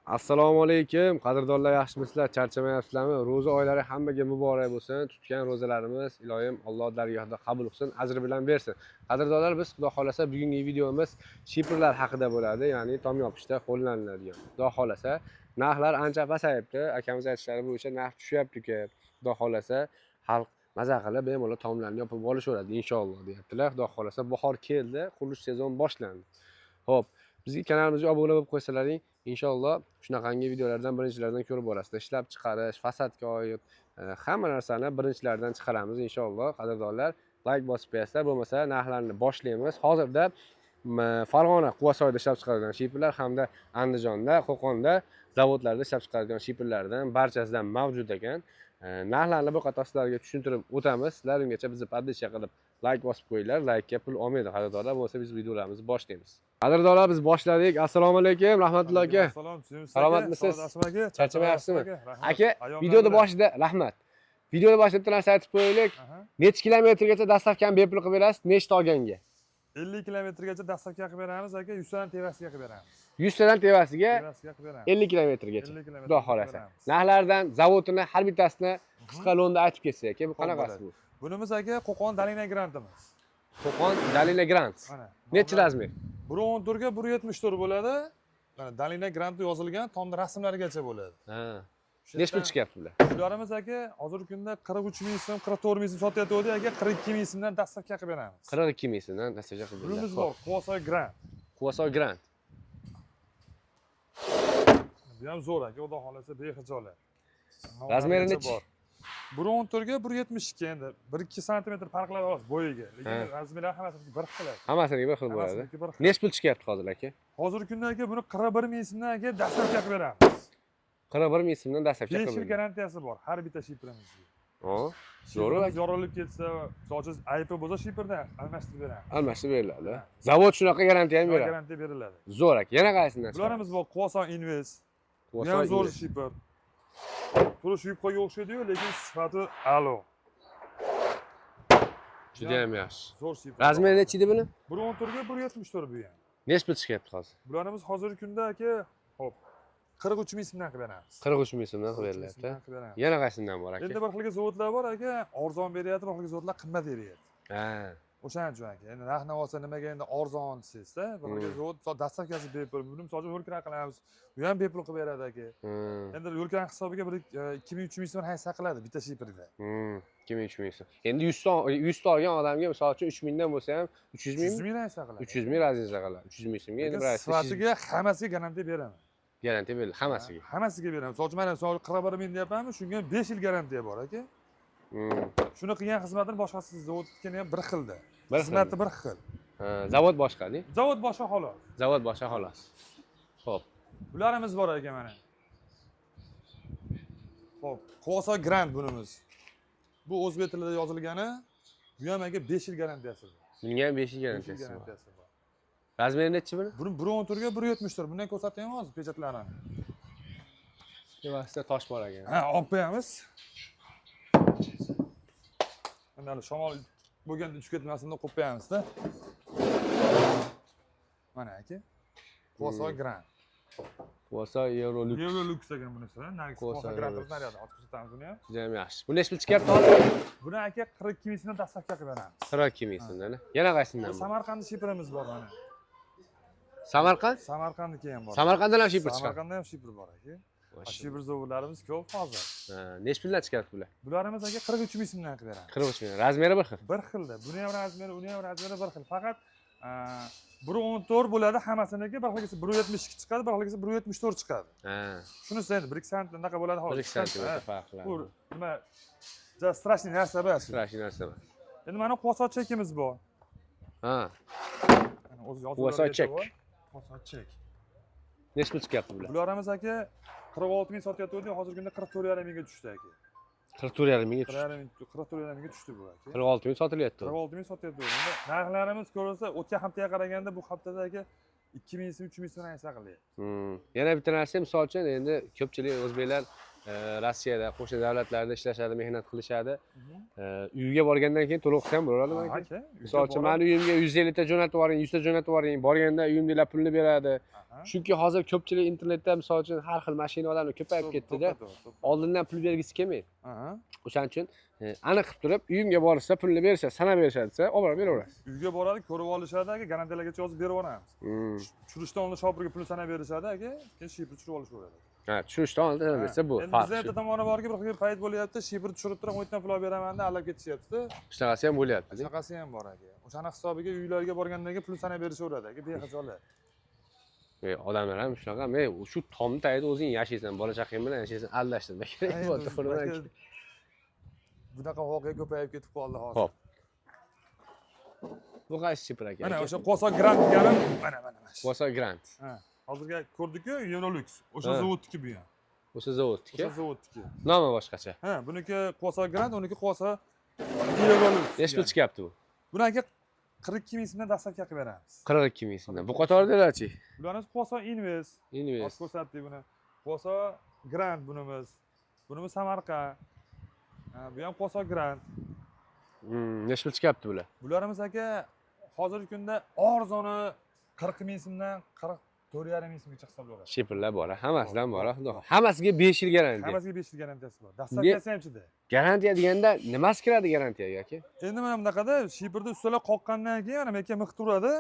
Assalomu alaykum, qadrdonlar, yaxshimisizlar? Charchamayapsizlarmi? Ro'za oylari hammaga muborak bo'lsin. Tutgan ro'zalarimiz iloyim Alloh dargohida qabul qilsin, ajr bilan bersin. Qadrdonlar, biz xudo xolasa bugungi videomiz shiprlar haqida bo'ladi, ya'ni tom yopishda qo'llaniladigan. Xudo xolasa narxlar ancha pasayibdi. Akamiz aytishlari bo'yicha narx tushyapti-ku. Xudo xolasa xalq maza qilib bemalol tomlarni yopib olishaveradi inshaalloh deyaptilar. Xudo xolasa bahor keldi, qurilish sezoni boshlandi. Xo'p, bizning kanalimizga obuna bo'lib qo'ysalaring, inshaalloh shunaqangi videolardan birinchilardan ko'rib borasizlar. Ishlab chiqarish, fasadga oid hamma narsani birinchilardan chiqaramiz inshaalloh. Qadrdonlar, like bosib qo'yasizlar, bo'lmasa narxlarni boshlaymiz. Hozirda Farg'ona, Quvasoyda ishlab chiqarilgan shiprlar hamda Andijonda, Qo'qonda zavodlarda ishlab chiqarilgan shiprlardan barchasidan mavjud ekan. Narxlarni bir qator sizlarga tushuntirib o'tamiz. Sizlar ungacha bizni podpiska qilib like bosib qo'yinglar. Like ga pul olmaydi qadrdonlar, bo'lmasa biz videolarimizni boshlaymiz. Qadrdonlar, biz boshladik. Assalomu alaykum, rahmatulloh aka. Assalom, Salomatmisiz? aka. Charchamayapsizmi? Aka, videoda boshida rahmat. Videoda boshida bitta narsa aytib qo'yaylik. Necha kilometrgacha dastavkani bepul qilib berasiz, nechta olganga? 50 kilometrgacha dastavka qilib beramiz aka, 100 tadan tevasiga qilib beramiz. 100 tadan tevasiga qilib beramiz. 50 kilometrgacha. 50 kilometr. Xudo xolasa. Narxlardan, zavodini har bittasini qisqa lo'nda aytib ketsak aka, bu qanaqasi bu? Bunimiz aka Qo'qon Dalina grantimiz. Qo'qon Dalina Grant. Mana. Necha razmer? 114 ga 174 bo'ladi. Mana Dalina granti yozilgan, tomda rasmlarigacha bo'ladi. Ha. Necha pul chiqyapti bular? Shularimiz aka hozirgi kunda 43 ming so'm, 44 ming so'm sotyapti aka, 42 ming so'mdan dastavka qilib beramiz. 42 ming so'mdan dastavka qilib beramiz. Bunimiz bor, Quvasoy grant. Quvasoy Grant. Bu ham zo'r aka, xudo xolasa behijolat. Razmeri necha? 114 ga 172 endi 1-2 sm farqlar bor bo'yiga. Lekin razmerlar hammasi bir xil. Hammasiga bir xil bo'ladi. Necha pul chiqyapti hozir aka? Hozirgi kunda aka buni 41 ming so'mdan aka dastavka qilib beramiz. 41 ming so'mdan dastavka 5 qilib yil beramiz. garantiyasi bor har bitta shiprimizga. Ha, zo'r. Yorilib ketsa, so'chiz aybi bo'lsa shiprda almashtirib beramiz. Almashtirib beriladi. Zavod shunaqa garantiya ham beradi. Garantiya beriladi. Zo'r aka. Yana qaysidan? Bularimiz bor, Quvasoy Invest. Bu ham zo'r shipr. Turish yupqaga o'xshaydi-yu, lekin sifati a'lo. Juda ham yaxshi. Zo'r shipr. Razmeri necha edi buni? 114 ga 174 bu ham. Necha pul chiqyapti hozir? Bularimiz hozirgi kunda aka, hop, 43 ming so'mdan qilib beramiz. 43 ming so'mdan qilib berilyapti. Yana qaysidan bor aka? Endi bir xilga zavodlar bor aka, arzon beryapti, bir xilga zavodlar qimmat beryapti. Ha. O'shaning uchun aka, endi narx-navosi nimaga endi arzon desizda, bir xilga zavod dastavkasi bepul, buni misol uchun yo'lkira qilamiz, bu ham bepul qilib beradi aka. Endi yo'lkira hisobiga bir 2 ming 3 ming so'm haysa qiladi bitta shiprda. 2 ming 3 ming so'm. Endi 100 ta olgan odamga misol uchun 3 mingdan bo'lsa ham 300 ming 300 ming haysa qiladi. 300 ming raziyza qiladi. 300 ming so'mga endi bir sifatiga hammasiga garantiya beraman. Garantiya beriladi hammasiga. Hammasiga beraman. Misol uchun mana 41 ming deyapmanmi, shunga 5 yil garantiya bor aka. Shuni qilgan xizmatini boshqasi zavodnikini ham bir xilda. Xizmati bir xil. Zavod boshqa-da? Zavod boshqa xolos. Zavod boshqa xolos. Xo'p. Bularimiz bor aka mana. Xo'p, Quvasoy grant bunimiz. Bu o'zbek tilida yozilgani, bu ham aka 5 yil garantiyasi bor. Bunga ham 5 yil garantiyasi bor. Razmeri nechi buni? Buni 114 ga 174. Bundan ko'rsataymi hozir pechatlarini? Tevasida tosh bor ekan. Ha, olib qo'yamiz. Mana shamol bo'lganda tushib ketmasin deb qo'yib qo'yamizda. Mana aka. Quvasoy grant. Quvasoy Eurolux. Eurolux ekan bunisi. Nargis Quvasoy grantimiz naryoqda ochib ko'rsatamiz buni ham. Juda ham yaxshi. Bu necha pul chiqyapti hozir? Buni aka 42 ming so'mdan dastavka qilib beramiz. 42 ming so'mdan. Yana qaysidan bor? Samarqand shiprimiz bor mana. Samarqand? Samarqandniki ham bor. Samarqanddan ham shipr chiqadi. Samarqandda ham shipr bor aka. Shipr zavodlarimiz ko'p hozir. Necha puldan chiqyapti bular? Bularimiz aka 43 ming so'mdan qilib beramiz. 43 ming. Razmeri bir xil. Bir xilda. Buni ham razmeri, uni ham razmeri bir xil. Faqat 114 bo'ladi hammasiniki, bir xilgisi 172 chiqadi, bir xilgisi 174 chiqadi. Ha. Shunisi endi 1 sant unaqa bo'ladi hozir. 1 santimetr farq qiladi. Bu nima? Ja strashniy narsa emas. Strashniy narsa emas. Endi mana Quvasoy chekimiz bor. Ha. O'zi yozib Quvasoy chek. Quvasoy chek. Necha pul chiqyapti bular? Bularimiz aka 46 ming sotyapti, hozirgi kunda 44,5 mingga tushdi aka. 44,5 mingga tushdi. 44,5 mingga tushdi bu aka. 46 ming sotilyapti. 46 ming sotyapti. Endi narxlarimiz ko'rilsa, o'tgan haftaga qaraganda bu haftada aka 2 ming so'm, 3 ming so'm aysa qilyapti. Yana bitta narsa, misol uchun endi ko'pchilik o'zbeklar Rossiyada, qo'shni davlatlarda ishlashadi, mehnat qilishadi. Uyiga borgandan keyin to'lov qilsa ham bo'ladimi aka? aka. Misol uchun, meni uyimga 150 ta jo'natib yuboring, 100 ta jo'natib yuboring, borganda uyimdagilar pulni beradi. Chunki hozir ko'pchilik internetda misol uchun har xil mashinalarni ko'payib ketdi-da. Oldindan pul bergisi kelmaydi. O'shaning uchun aniq qilib turib, uyimga borsa pulni bersa, sanab berishadi desa, olib beraverasiz. Uyga boradi, ko'rib olishadi aka, garantiyalargacha yozib berib yuboramiz. Tushirishdan oldin shopirga pul sanab berishadi aka, keyin shipir tushirib olishadi. Ha, tushirishdan oldin desa bu Endi farq. bizda erta tomoni borki, bir payt bo'lyapti, shipir tushirib turib, o'yindan pul olib beraman deb allab ketishyapti. Shunaqasi ham bo'lyapti. Shunaqasi ham bor aka. O'shani hisobiga uylarga borgandan keyin pul sanab berishaveradi aka, behijolat. Odamlar ham shunaqa, men shu tomni tagida o'zing yashaysan, bola chaqang bilan yashaysan, aldashdim kerak bu to'g'rimi? Bunaqa voqea ko'payib ketib qoldi hozir. Xo'p. Bu qaysi chipir aka? Mana o'sha Qo'so Grand deganim, mana. Qo'so Grand. Ha, hozirga ko'rdik-ku, Eurolux. O'sha zavodniki bu ham. O'sha zavodniki. O'sha zavodniki. Nomi boshqacha. Ha, buniki Qo'so Grand, uniki Qo'so Eurolux. Necha pul chiqyapti bu? Buniki 42 ming so'mdan dastlabki qilib beramiz. 42 ming so'mdan. Bu qatordalarchi? Bularimiz Qo'so Invest. Invest. Ko'rsatdik buni. Qo'so Grand bunimiz. Bunimiz Samarqand. Ha, bu ham Qo'so Grand. Necha pul chiqyapti bular? Bularimiz aka hozirgi kunda arzoni 40 ming so'mdan 44,5 ming so'mgacha hisoblanadi. Shipirlar bor, hammasidan bor, xudo. Hammasiga 5 yil garantiya. Hammasiga 5 yil garantiyasi bor. Dastlabkisi ham chida. Garantiya deganda nimasi kiradi garantiyaga aka? Endi mana bunaqada shipirni ustiga qoqqandan keyin mana meka miqti uradi.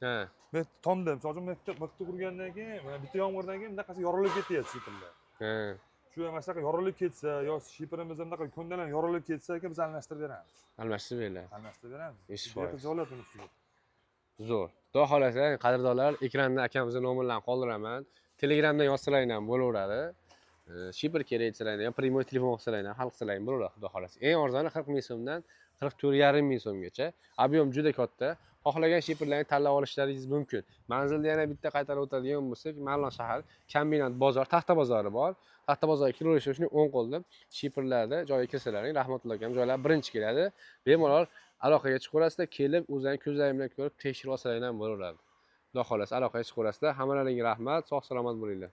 Ha. Men tomda, misol uchun miqti urgandan keyin, mana bitta yomg'irdan keyin bunaqasi yorilib ketyapti shipirlar. Ha. Shu mana shunaqa yorilib ketsa, yo shipirimiz bunaqa ko'ndalan yorilib ketsa, aka biz almashtirib beramiz. Almashtirib beriladi. Almashtirib beramiz. Ish foiz. Xijolat uni ustiga. Zo'r. Xudo xolasa, qadrdonlar, ekranda akamizning nomerlarini qoldiraman. Telegramdan yozsalaring ham bo'laveradi. Shipir kerak desalar ham, primoy telefon qilsalar ham, hal qilsalar ham bo'laveradi, xudo xolasa. Eng arzoni 40 ming so'mdan 44,5 ming so'mgacha. Ob'yom juda katta. Xohlagan shipirlarni tanlab olishlaringiz mumkin. Manzilda yana bitta qaytarib o'tadigan bo'lsak, Marlon shahar, kombinat bozor, Taxta bozori bor. Taxta bozorga kiraverishni o'ng qo'lda shipirlarda joyiga kirsalaring, rahmatulloh akam joylar birinchi keladi. Bemalol aloqaga chiqaverasizlar, kelib o'zlaring ko'zlaring bilan ko'rib tekshirib olsalaring ham bo'laveradi. Xudo xolasa aloqaga chiqaverasizlar. Hammalaringga rahmat, sog' salomat bo'linglar.